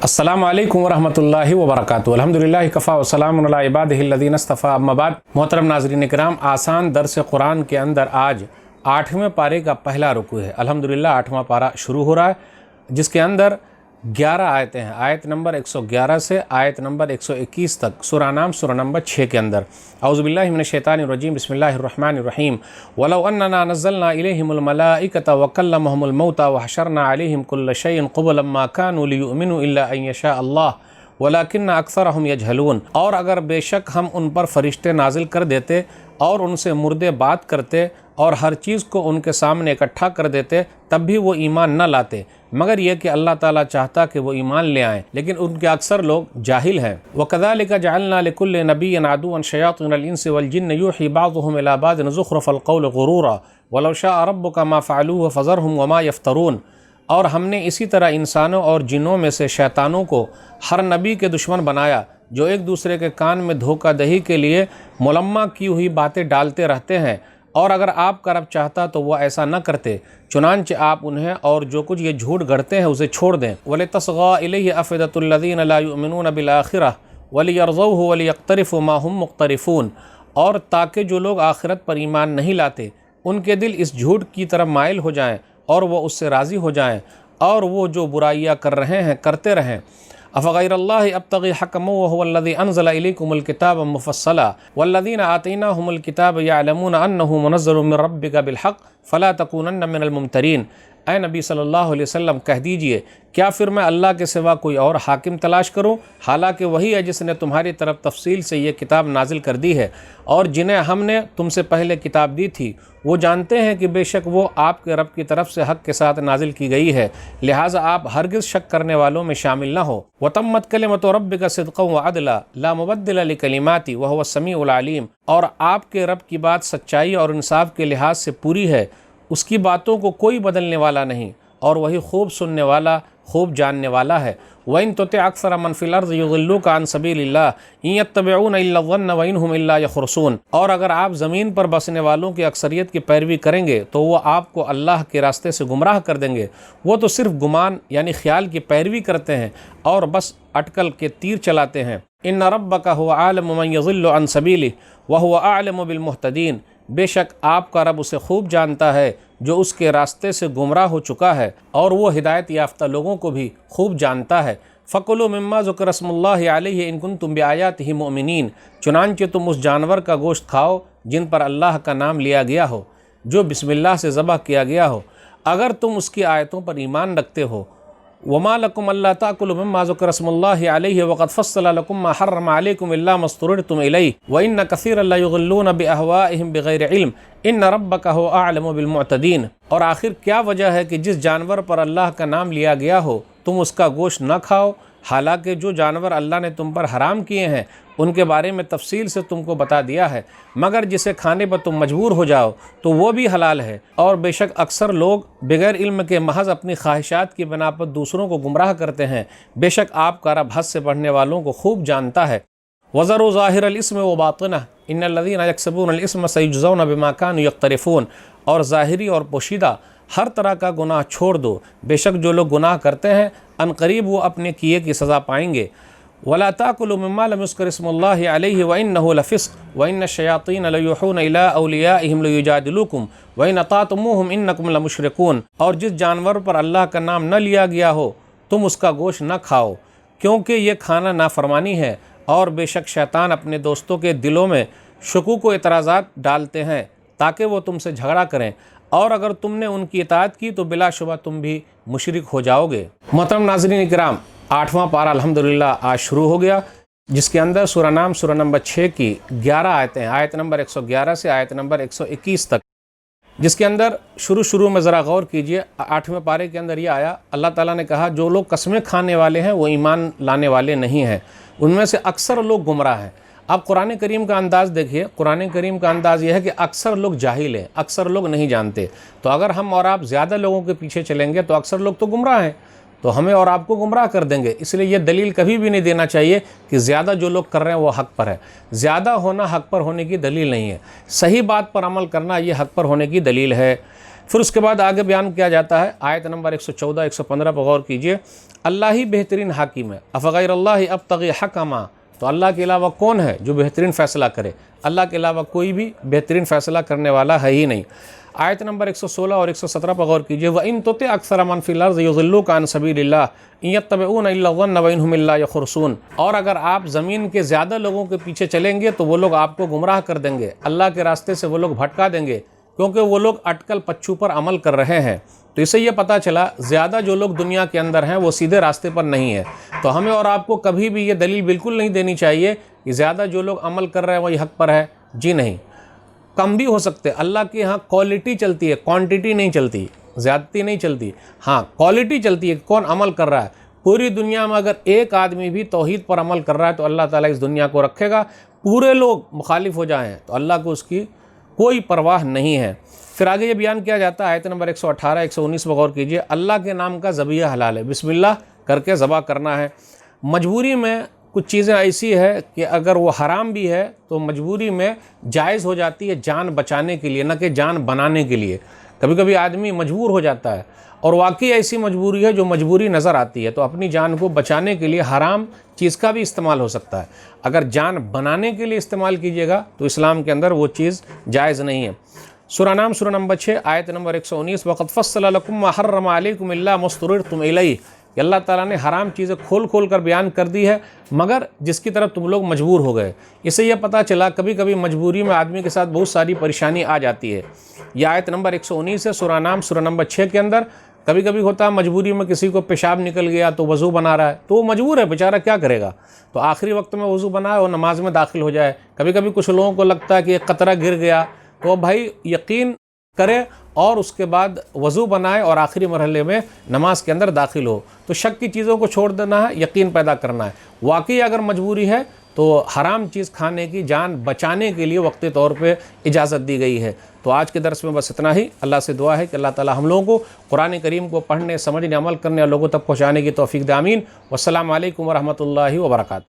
السلام علیکم ورحمۃ اللہ وبرکاتہ۔ الحمدللہ کفا وسلام علی عبادہ الذین اصطفیٰ، اما بعد۔ محترم ناظرین کرام، آسان درس قرآن کے اندر آج 8ویں پارے کا پہلا رکوع ہے۔ الحمدللہ 8واں پارہ شروع ہو رہا ہے، جس کے اندر 11 آیتیں ہیں، آیت نمبر 111 سے آیت نمبر 121 تک، سورہ نام سورہ نمبر 6 کے اندر۔ اعوذ باللہ من الشیطان الرجیم، بسم اللہ الرحمن الرحیم۔ وَلَوْ أَنَّنَا نَزَّلْنَا إِلَيْهِمُ الْمَلَائِكَةَ وَكَلَّمَهُمُ الْمَوْتَى وَحَشَرْنَا عَلَيْهِمْ كُلَّ شَيْءٍ قُبُلًا مَا كَانُوا لِيُؤْمِنُوا إِلَّا أَن يَشَاءَ اللَّهُ وَلَكِنَّ أَكْثَرَهُمْ يَجْهَلُونَ۔ اور اگر بے شک ہم ان پر فرشتے نازل کر دیتے اور ان سے مردے بات کرتے اور ہر چیز کو ان کے سامنے اکٹھا کر دیتے، تب بھی وہ ایمان نہ لاتے، مگر یہ کہ اللہ تعالیٰ چاہتا کہ وہ ایمان لے آئیں، لیکن ان کے اکثر لوگ جاہل ہیں۔ وَكَذَلِكَ جَعَلْنَا لِكُلِّ نَبِيٍّ عَدُوًّا شَيَاطِينَ الْإِنسِ وَالْجِنِّ يُوحِي بَعْضُهُمْ إِلَىٰ بَعْضٍ زُخْرُفَ الْقَوْلِ غُرُورًا وَلَوْ شَاءَ رَبُّكَ مَا فَعَلُوهُ فَذَرْهُمْ وَمَا يَفْتَرُونَ۔ اور ہم نے اسی طرح انسانوں اور جنوں میں سے شیطانوں کو ہر نبی کے دشمن بنایا، جو ایک دوسرے کے کان میں دھوکہ دہی کے لیے ملمہ کی ہوئی باتیں ڈالتے رہتے ہیں، اور اگر آپ کا رب چاہتا تو وہ ایسا نہ کرتے، چنانچہ آپ انہیں اور جو کچھ یہ جھوٹ گڑھتے ہیں اسے چھوڑ دیں۔ وَلِتَصْغَىٰ إِلَيْهِ أَفْئِدَةُ الَّذِينَ لَا يُؤْمِنُونَ بِالْآخِرَةِ وَلِيَرْضَوْهُ وَلِيَقْتَرِفُوا مَا هُمْ مُقْتَرِفُونَ۔ اور تاکہ جو لوگ آخرت پر ایمان نہیں لاتے، ان کے دل اس جھوٹ کی طرف مائل ہو جائیں اور وہ اس سے راضی ہو جائیں، اور وہ جو برائیاں کر رہے ہیں کرتے رہیں۔ افغیر اللہ ابتغی حکما وهو الذی انزل الیکم الکتاب مفصلا والذین آتیناہم الکتاب یعلمون انہ منزل من ربک بالحق فلا تکونن من الممترین۔ اے نبی صلی اللہ علیہ وسلم، کہہ دیجئے، کیا پھر میں اللہ کے سوا کوئی اور حاکم تلاش کروں، حالانکہ وہی ہے جس نے تمہاری طرف تفصیل سے یہ کتاب نازل کر دی ہے، اور جنہیں ہم نے تم سے پہلے کتاب دی تھی وہ جانتے ہیں کہ بے شک وہ آپ کے رب کی طرف سے حق کے ساتھ نازل کی گئی ہے، لہٰذا آپ ہرگز شک کرنے والوں میں شامل نہ ہو۔ وَتَمَّتْ كَلِمَةُ رَبِّكَ صِدْقًا وَعَدْلًا لَا مُبَدِّلَ لِكَلِمَاتِهِ وَهُوَ السَّمِيعُ الْعَلِيمُ۔ اور آپ کے رب کی بات سچائی اور انصاف کے لحاظ سے پوری ہے، اس کی باتوں کو کوئی بدلنے والا نہیں، اور وہی خوب سننے والا، خوب جاننے والا ہے۔ وَإِن تُطِعْ أَكْثَرَ مَنْ فِي الْأَرْضِ يُضِلُّوكَ عَنْ سَبِيلِ اللَّهِ إِن يَتَّبِعُونَ إِلَّا الظَّنَّ وَإِنْ هُمْ إِلَّا يَخْرُصُونَ۔ اور اگر آپ زمین پر بسنے والوں کی اکثریت کی پیروی کریں گے تو وہ آپ کو اللہ کے راستے سے گمراہ کر دیں گے، وہ تو صرف گمان یعنی خیال کی پیروی کرتے ہیں اور بس اٹکل کے تیر چلاتے ہیں۔ إِنَّ رَبَّكَ هُوَ أَعْلَمُ مَنْ يَضِلُّ عَنْ سَبِيلِهِ وَهُوَ أَعْلَمُ بِالْمُهْتَدِينَ۔ بے شک آپ کا رب اسے خوب جانتا ہے جو اس کے راستے سے گمراہ ہو چکا ہے، اور وہ ہدایت یافتہ لوگوں کو بھی خوب جانتا ہے۔ فَكُلُوا مِمَّا ذُكِرَ اسْمُ اللَّهِ عَلَيْهِ إِن كُنتُم بِآيَاتِهِ مُؤْمِنِينَ۔ چنانچہ تم اس جانور کا گوشت کھاؤ جن پر اللہ کا نام لیا گیا ہو، جو بسم اللہ سے ذبح کیا گیا ہو، اگر تم اس کی آیتوں پر ایمان رکھتے ہو۔ وَمَا لَكُمْ أَلَّا تَأْكُلُوا مِمَّا ذُكِرَ اسْمُ اللَّهِ عَلَيْهِ وَقَدْ فَصَّلَ لَكُم مَّا حَرَّمَ عَلَيْكُمْ إِلَّا مَا اضْطُرِرْتُمْ إِلَيْهِ وَإِنَّ كَثِيرًا لَّيُضِلُّونَ بِأَهْوَائِهِمْ بِغَيْرِ عِلْمٍ إِنَّ رَبَّكَ هُوَ أَعْلَمُ بِالْمُعْتَدِينَ۔ اور آخر کیا وجہ ہے کہ جس جانور پر اللہ کا نام لیا گیا ہو تم اس کا گوشت نہ کھاؤ، حالانکہ جو جانور اللہ نے تم پر حرام کیے ہیں ان کے بارے میں تفصیل سے تم کو بتا دیا ہے، مگر جسے کھانے پر تم مجبور ہو جاؤ تو وہ بھی حلال ہے۔ اور بے شک اکثر لوگ بغیر علم کے محض اپنی خواہشات کی بنا پر دوسروں کو گمراہ کرتے ہیں، بے شک آپ کا رب حد سے بڑھنے والوں کو خوب جانتا ہے۔ وَذَرُوا ظَاهِرَ الْإِثْمِ وَبَاطِنَهُ إِنَّ الَّذِينَ يَكْسِبُونَ الْإِثْمَ سَيُجْزَوْنَ بِمَا كَانُوا يَقْتَرِفُونَ۔ اور ظاہری اور پوشیدہ ہر طرح کا گناہ چھوڑ دو، بے شک جو لوگ گناہ کرتے ہیں عنقریب وہ اپنے کیے کی سزا پائیں گے۔ وَلَا تَأْكُلُوا مِمَّا لَمْ يُذْكَرِ اسْمُ اللَّهِ عَلَيْهِ وَإِنَّهُ لَفِسْقٌ وَإِنَّ الشَّيَاطِينَ لَيُوحُونَ إِلَىٰ أَوْلِيَائِهِمْ لِيُجَادِلُوكُمْ وَإِنْ أَطَعْتُمُوهُمْ إِنَّكُمْ لَمُشْرِكُونَ۔ اور جس جانور پر اللہ کا نام نہ لیا گیا ہو تم اس کا گوشت نہ کھاؤ، کیونکہ یہ کھانا نافرمانی ہے، اور بے شک شیطان اپنے دوستوں کے دلوں میں شکوک و اعتراضات ڈالتے ہیں تاکہ وہ تم سے جھگڑا کریں، اور اگر تم نے ان کی اطاعت کی تو بلا شبہ تم بھی مشرک ہو جاؤ گے۔ محترم ناظرین کرام، 8واں پارہ الحمدللہ آج شروع ہو گیا، جس کے اندر سورہ نام سورہ نمبر 6 کی 11 آیتیں ہیں، آیت نمبر 111 سے آیت نمبر 121 تک، جس کے اندر شروع میں ذرا غور کیجئے۔ 8ویں پارے کے اندر یہ آیا، اللہ تعالیٰ نے کہا جو لوگ قسمیں کھانے والے ہیں وہ ایمان لانے والے نہیں ہیں، ان میں سے اکثر لوگ گمراہ ہیں۔ اب قرآن کریم کا انداز دیکھیے، قرآن کریم کا انداز یہ ہے کہ اکثر لوگ جاہل ہیں، اکثر لوگ نہیں جانتے، تو اگر ہم اور آپ زیادہ لوگوں کے پیچھے چلیں گے تو اکثر لوگ تو گمراہ ہیں، تو ہمیں اور آپ کو گمراہ کر دیں گے۔ اس لیے یہ دلیل کبھی بھی نہیں دینا چاہیے کہ زیادہ جو لوگ کر رہے ہیں وہ حق پر ہے۔ زیادہ ہونا حق پر ہونے کی دلیل نہیں ہے، صحیح بات پر عمل کرنا یہ حق پر ہونے کی دلیل ہے۔ پھر اس کے بعد آگے بیان کیا جاتا ہے آیت نمبر 114 115 پر غور کیجئے، اللہ ہی بہترین حاکم ہے، افغیر اللہ ابتغی حکما، تو اللہ کے علاوہ کون ہے جو بہترین فیصلہ کرے؟ اللہ کے علاوہ کوئی بھی بہترین فیصلہ کرنے والا ہے ہی نہیں۔ آیت نمبر 116 اور 117 پر غور کیجئے، وَإِن تُطِعْ أَكْثَرَ مَنْ فِي الْأَرْضِ يُضِلُّوكَ عَنْ سَبِيلِ اللَّهِ إِن يَتَّبِعُونَ إِلَّا الظَّنَّ وَإِنْ هُمْ إِلَّا يَخْرُصُونَ، اور اگر آپ زمین کے زیادہ لوگوں کے پیچھے چلیں گے تو وہ لوگ آپ کو گمراہ کر دیں گے، اللہ کے راستے سے وہ لوگ بھٹکا دیں گے، کیونکہ وہ لوگ اٹکل پچھو پر عمل کر رہے ہیں۔ تو اسے یہ پتہ چلا زیادہ جو لوگ دنیا کے اندر ہیں وہ سیدھے راستے پر نہیں ہے۔ تو ہمیں اور آپ کو کبھی بھی یہ دلیل بالکل نہیں دینی چاہیے کہ زیادہ جو لوگ عمل کر رہے ہیں وہی حق پر ہے، جی نہیں، کم بھی ہو سکتے۔ اللہ کے ہاں کوالٹی چلتی ہے، کوانٹیٹی نہیں چلتی، زیادتی نہیں چلتی، ہاں کوالٹی چلتی ہے، کون عمل کر رہا ہے۔ پوری دنیا میں اگر ایک آدمی بھی توحید پر عمل کر رہا ہے تو اللہ تعالیٰ اس دنیا کو رکھے گا، پورے لوگ مخالف ہو جائیں تو اللہ کو اس کی کوئی پرواہ نہیں ہے۔ پھر آگے یہ بیان کیا جاتا ہے آیت نمبر 118 119 پر غور کیجئے، اللہ کے نام کا ذبیحہ حلال ہے، بسم اللہ کر کے ذبح کرنا ہے۔ مجبوری میں کچھ چیزیں ایسی ہے کہ اگر وہ حرام بھی ہے تو مجبوری میں جائز ہو جاتی ہے جان بچانے کے لیے، نہ کہ جان بنانے کے لیے۔ کبھی کبھی آدمی مجبور ہو جاتا ہے اور واقعی ایسی مجبوری ہے جو مجبوری نظر آتی ہے، تو اپنی جان کو بچانے کے لیے حرام چیز کا بھی استعمال ہو سکتا ہے۔ اگر جان بنانے کے لیے استعمال کیجیے گا تو اسلام کے اندر وہ چیز جائز نہیں ہے۔ سورہ نام سورہ نمبر 6 آیت نمبر 119، وَقَدْ فَصَّلَ لَكُمْ مَا حَرَّمَ عَلَيْكُمْ إِلَّا مَا اضْطُرِرْتُمْ إِلَيْهِ، کہ اللہ تعالیٰ نے حرام چیزیں کھول کھول کر بیان کر دی ہے مگر جس کی طرف تم لوگ مجبور ہو گئے۔ اسے یہ پتہ چلا کبھی کبھی مجبوری میں آدمی کے ساتھ بہت ساری پریشانی آ جاتی ہے۔ یہ آیت نمبر 119 ہے سورہ نام سورہ نمبر 6 کے اندر۔ کبھی کبھی ہوتا ہے مجبوری میں کسی کو پیشاب نکل گیا تو وضو بنا رہا ہے، تو وہ مجبور ہے بیچارہ، کیا کرے گا؟ تو آخری وقت میں وضو بنائے اور نماز میں داخل ہو جائے۔ کبھی کبھی کچھ لوگوں کو لگتا ہے کہ ایک قطرہ گر گیا، تو بھائی یقین کرے اور اس کے بعد وضو بنائے اور آخری مرحلے میں نماز کے اندر داخل ہو۔ تو شک کی چیزوں کو چھوڑ دینا ہے، یقین پیدا کرنا ہے۔ واقعی اگر مجبوری ہے تو حرام چیز کھانے کی جان بچانے کے لیے وقتی طور پہ اجازت دی گئی ہے۔ تو آج کے درس میں بس اتنا ہی۔ اللہ سے دعا ہے کہ اللہ تعالی ہم لوگوں کو قرآن کریم کو پڑھنے، سمجھنے، عمل کرنے اور لوگوں تک پہنچانے کی توفیق دے، آمین۔ والسلام علیکم ورحمۃ اللہ وبرکاتہ۔